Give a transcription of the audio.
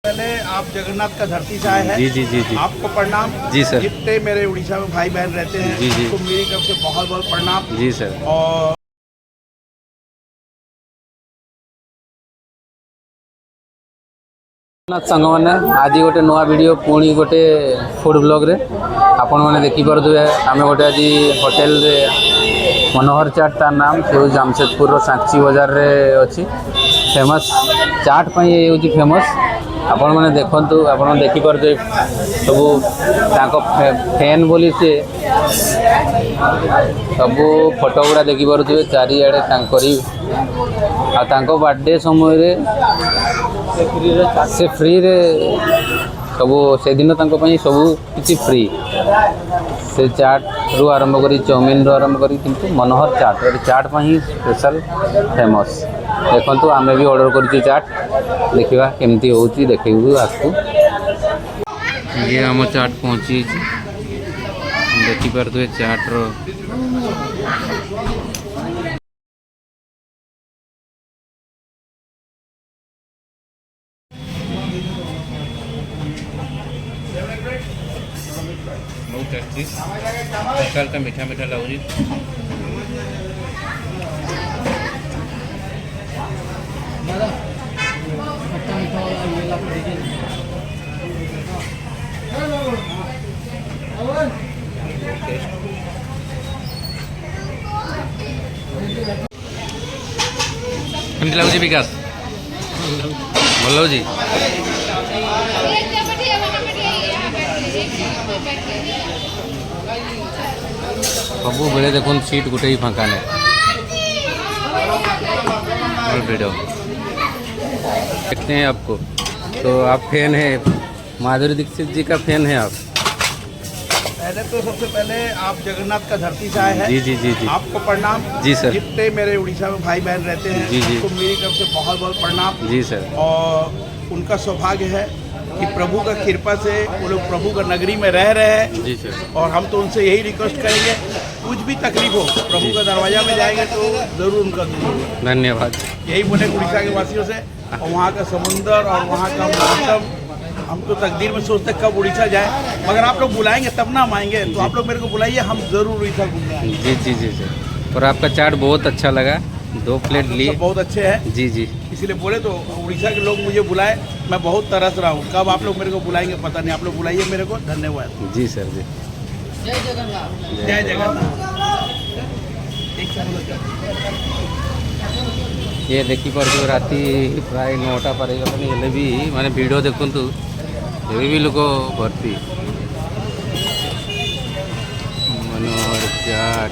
पहले आप जगन्नाथ का धरती से आए हैं। जी जी जी जी आपको प्रणाम। जी सर। जितने मेरे उड़ीसा में भाई बहन रहते हैं जी जी उनको मेरी तरफ से बहुत बहुत प्रणाम। जी सर। और सांग मैंने आज गोटे नुआ वीडियो पुणी गोटे फूड ब्लॉग रे आपण मैंने देखिपे आम गोटे आज होटेल रे मनोहर चाट तार नाम से जामशेदपुर सांची बाजार रे अच्छी फेमस चाट पाई ये हूँ फेमस। आपण मैंने देखु आप देखिपे सब फैन बोली से सब फोटो गुड़ा देखिपे चारिआडे आ बर्थडे समय से फ्री रे सब से दिन सब किसी फ्री से चाट रू आरंभ करी चाउमिन रू आरंभ करी किंतु मनोहर चाट और चाट पर ही स्पेशल फेमस। देखो आमे भी ऑर्डर कर चाट देखा केमती हो देखू आपको ये आम चाट पहुँची देखिपे चाट रो बहुत टेस्टी हल्का मीठा मीठा लगुच। केमती लगुच विकास भल लगुच सबू बेले देखो सीट गोटे ही फाँका नहीं वीडियो देखते हैं आपको। तो आप फैन है माधुरी दीक्षित जी का फैन है आप? पहले तो सबसे पहले आप जगन्नाथ का धरती से आए हैं। जी जी जी जी आपको प्रणाम। जी सर। जितने मेरे उड़ीसा में भाई बहन रहते हैं जी जी उनको मेरी तरफ से बहुत बहुत प्रणाम। जी सर। और उनका सौभाग्य है कि प्रभु का कृपा से वो लोग प्रभु का नगरी में रह रहे हैं। जी सर। और हम तो उनसे यही रिक्वेस्ट करेंगे कुछ भी तकलीफ हो प्रभु का दरवाजा में जाएंगे तो जरूर उनका दूर होगा। धन्यवाद। यही बोले उड़ीसा के वासियों से। और वहाँ का समुंदर और वहाँ का मौसम हम तो तकदीर में सोचते कब उड़ीसा जाए, मगर आप लोग बुलाएंगे तब ना हम आएंगे। तो आप लोग मेरे को बुलाइए, हम जरूर उड़ीसा घूमने आएंगे। जी जी जी सर। और आपका चाट बहुत अच्छा लगा, 2 प्लेट लिए। बहुत अच्छे हैं। जी जी इसीलिए बोले तो उड़ीसा के लोग मुझे बुलाए, मैं बहुत तरस रहा हूँ। कब आप लोग मेरे को बुलाएंगे पता नहीं। आप लोग बुलाइए मेरे को। धन्यवाद। जी सर। जी जय जगन्नाथ। जय जगन्नाथ। ये देखिपे राति प्राय 9टा पर हेल्ले भी माने वीडियो देखु ये भी लोग भर्ती मनोहर चाट।